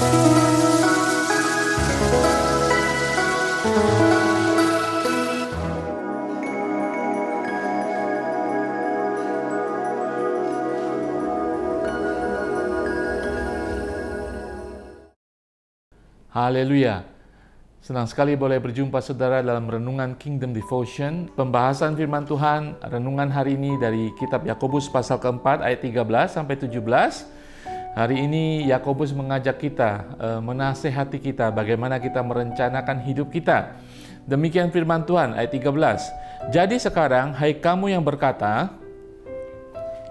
Haleluya. Senang sekali boleh berjumpa saudara dalam Renungan Kingdom Devotion. Pembahasan firman Tuhan, renungan hari ini dari kitab Yakobus pasal keempat ayat 13 sampai 17. Hari ini Yakobus mengajak kita, menasehati kita bagaimana kita merencanakan hidup kita. Demikian firman Tuhan ayat 13. Jadi sekarang, hai kamu yang berkata,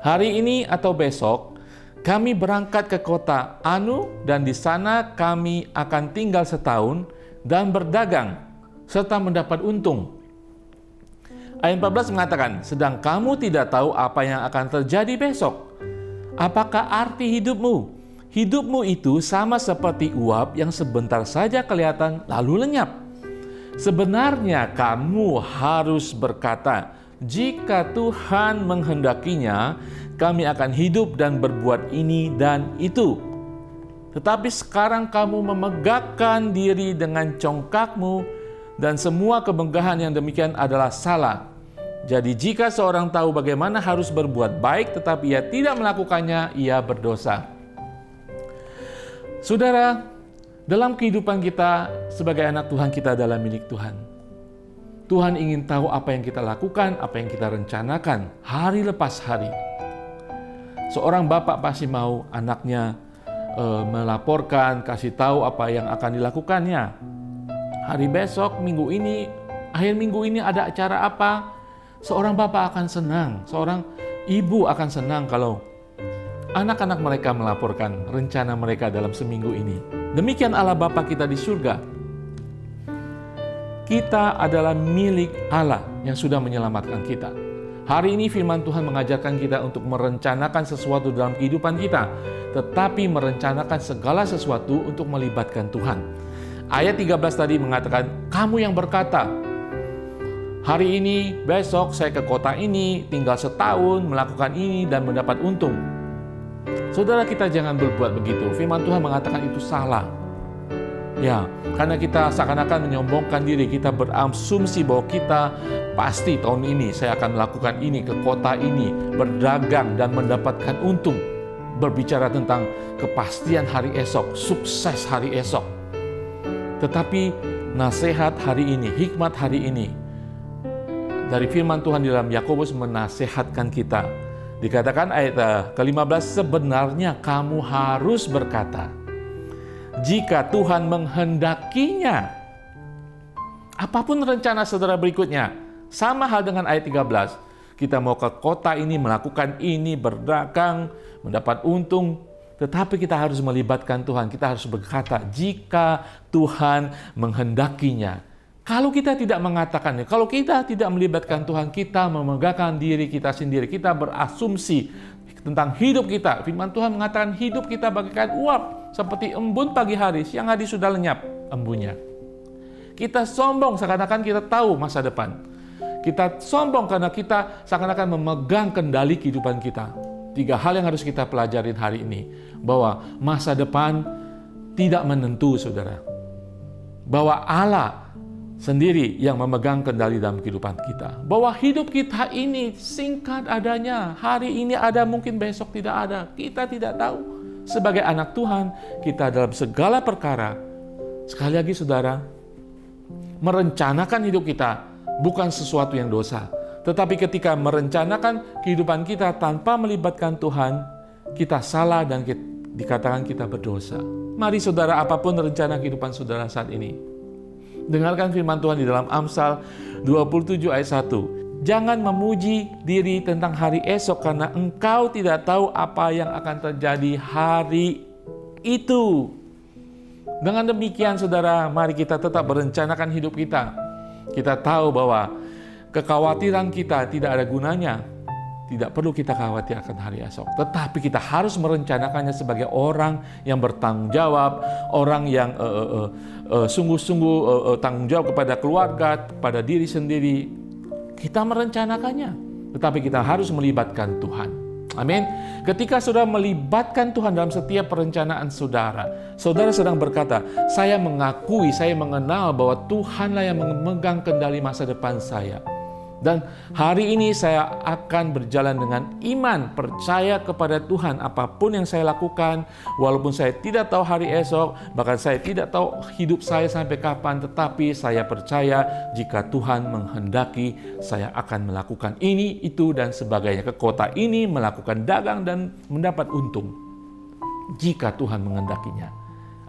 hari ini atau besok, kami berangkat ke kota Anu dan di sana kami akan tinggal setahun dan berdagang serta mendapat untung. Ayat 14 mengatakan, sedang kamu tidak tahu apa yang akan terjadi besok. Apakah arti hidupmu? Hidupmu itu sama seperti uap yang sebentar saja kelihatan lalu lenyap. Sebenarnya kamu harus berkata, jika Tuhan menghendakinya, kami akan hidup dan berbuat ini dan itu. Tetapi sekarang kamu memegahkan diri dengan congkakmu dan semua kemegahan yang demikian adalah salah. Jadi jika seorang tahu bagaimana harus berbuat baik tetapi ia tidak melakukannya, ia berdosa. Saudara, dalam kehidupan kita sebagai anak Tuhan, kita adalah milik Tuhan. Tuhan ingin tahu apa yang kita lakukan, apa yang kita rencanakan hari lepas hari. Seorang bapak pasti mau anaknya melaporkan, kasih tahu apa yang akan dilakukannya. Hari besok, minggu ini, akhir minggu ini ada acara apa? Seorang bapak akan senang, seorang ibu akan senang kalau anak-anak mereka melaporkan rencana mereka dalam seminggu ini. Demikian Allah Bapa kita di surga. Kita adalah milik Allah yang sudah menyelamatkan kita. Hari ini firman Tuhan mengajarkan kita untuk merencanakan sesuatu dalam kehidupan kita, tetapi merencanakan segala sesuatu untuk melibatkan Tuhan. Ayat 13 tadi mengatakan, kamu yang berkata, hari ini, besok saya ke kota ini, tinggal setahun, melakukan ini dan mendapat untung. Saudara, kita jangan berbuat begitu. Firman Tuhan mengatakan itu salah. Ya, karena kita seakan-akan menyombongkan diri, kita berasumsi bahwa kita pasti tahun ini saya akan melakukan ini, ke kota ini, berdagang dan mendapatkan untung. Berbicara tentang kepastian hari esok, sukses hari esok. Tetapi nasihat hari ini, hikmat hari ini, dari firman Tuhan di dalam Yakobus menasehatkan kita. Dikatakan ayat ke-15, sebenarnya kamu harus berkata, jika Tuhan menghendakinya. Apapun rencana saudara berikutnya, sama hal dengan ayat 13. Kita mau ke kota ini, melakukan ini, berdagang, mendapat untung. Tetapi kita harus melibatkan Tuhan. Kita harus berkata, jika Tuhan menghendakinya. Kalau kita tidak mengatakannya, kalau kita tidak melibatkan Tuhan, kita memegahkan diri kita sendiri. Kita berasumsi tentang hidup kita. Firman Tuhan mengatakan hidup kita bagaikan uap. Seperti embun pagi hari, siang hari sudah lenyap embunnya. Kita sombong seakan-akan kita tahu masa depan. Kita sombong karena kita seakan-akan memegang kendali kehidupan kita. 3 hal yang harus kita pelajarin hari ini. Bahwa masa depan tidak menentu, saudara. Bahwa Allah sendiri yang memegang kendali dalam kehidupan kita. Bahwa hidup kita ini singkat adanya. Hari ini ada, mungkin besok tidak ada. Kita tidak tahu. Sebagai anak Tuhan, kita dalam segala perkara, sekali lagi saudara, merencanakan hidup kita bukan sesuatu yang dosa. Tetapi ketika merencanakan kehidupan kita tanpa melibatkan Tuhan, kita salah dan dikatakan kita berdosa. Mari saudara, apapun rencana kehidupan saudara saat ini, dengarkan firman Tuhan di dalam Amsal 27 ayat 1. Jangan memuji diri tentang hari esok karena engkau tidak tahu apa yang akan terjadi hari itu. Dengan demikian saudara, mari kita tetap merencanakan hidup kita. Kita tahu bahwa kekhawatiran kita tidak ada gunanya. Tidak perlu kita khawatirkan hari esok. Tetapi kita harus merencanakannya sebagai orang yang bertanggung jawab, orang yang sungguh-sungguh tanggung jawab kepada keluarga, kepada diri sendiri. Kita merencanakannya, tetapi kita harus melibatkan Tuhan. Amin. Ketika saudara melibatkan Tuhan dalam setiap perencanaan saudara, saudara sedang berkata, saya mengakui, saya mengenal bahwa Tuhanlah yang memegang kendali masa depan saya. Dan hari ini saya akan berjalan dengan iman, percaya kepada Tuhan. Apapun yang saya lakukan, walaupun saya tidak tahu hari esok, bahkan saya tidak tahu hidup saya sampai kapan, tetapi saya percaya jika Tuhan menghendaki, saya akan melakukan ini, itu, dan sebagainya. Ke kota ini, melakukan dagang dan mendapat untung, jika Tuhan menghendakinya.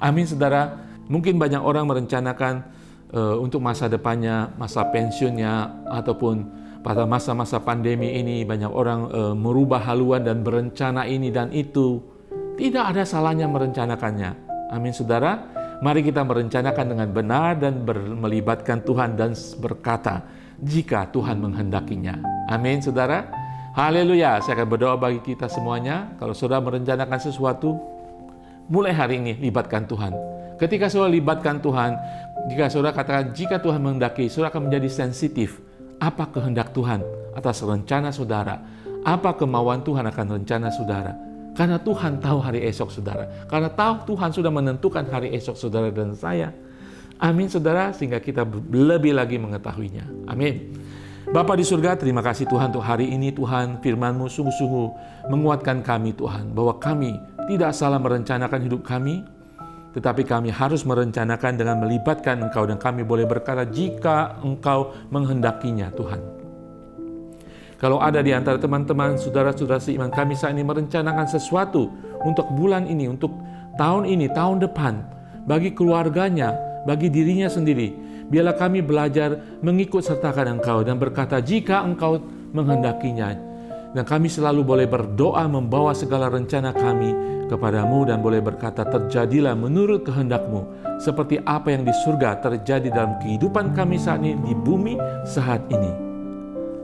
Amin, saudara. Mungkin banyak orang merencanakan untuk masa depannya, masa pensiunnya, ataupun pada masa-masa pandemi ini banyak orang merubah haluan dan berencana ini dan itu. Tidak ada salahnya merencanakannya. Amin, saudara. Mari kita merencanakan dengan benar dan melibatkan Tuhan dan berkata, jika Tuhan menghendakinya. Amin, saudara. Haleluya. Saya akan berdoa bagi kita semuanya. Kalau saudara merencanakan sesuatu, mulai hari ini libatkan Tuhan. Ketika saudara libatkan Tuhan, jika saudara katakan, jika Tuhan menghendaki, saudara akan menjadi sensitif. Apa kehendak Tuhan atas rencana saudara? Apa kemauan Tuhan akan rencana saudara? Karena Tuhan tahu hari esok saudara. Karena tahu Tuhan sudah menentukan hari esok saudara dan saya. Amin, saudara, sehingga kita lebih lagi mengetahuinya. Amin. Bapa di surga, terima kasih Tuhan untuk hari ini. Tuhan, firman-Mu sungguh-sungguh menguatkan kami Tuhan, bahwa kami tidak salah merencanakan hidup kami, tetapi kami harus merencanakan dengan melibatkan Engkau, dan kami boleh berkata jika Engkau menghendakinya Tuhan. Kalau ada di antara teman-teman, saudara-saudara seiman kami saat ini merencanakan sesuatu untuk bulan ini, untuk tahun ini, tahun depan, bagi keluarganya, bagi dirinya sendiri, biarlah kami belajar mengikut sertakan Engkau dan berkata jika Engkau menghendakinya. Dan kami selalu boleh berdoa membawa segala rencana kami kepadamu dan boleh berkata terjadilah menurut kehendak-Mu, seperti apa yang di surga terjadi dalam kehidupan kami saat ini di bumi saat ini.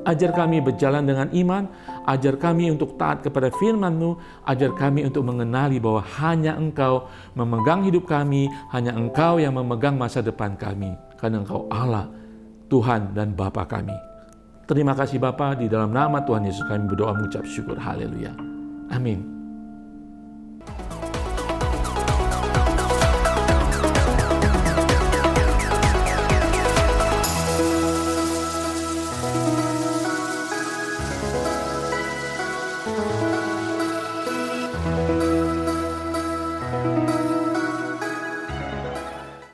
Ajar kami berjalan dengan iman, ajar kami untuk taat kepada firman-Mu, ajar kami untuk mengenali bahwa hanya Engkau memegang hidup kami, hanya Engkau yang memegang masa depan kami, karena Engkau Allah, Tuhan dan Bapa kami. Terima kasih Bapa, di dalam nama Tuhan Yesus kami berdoa mengucap syukur. Haleluya. Amin.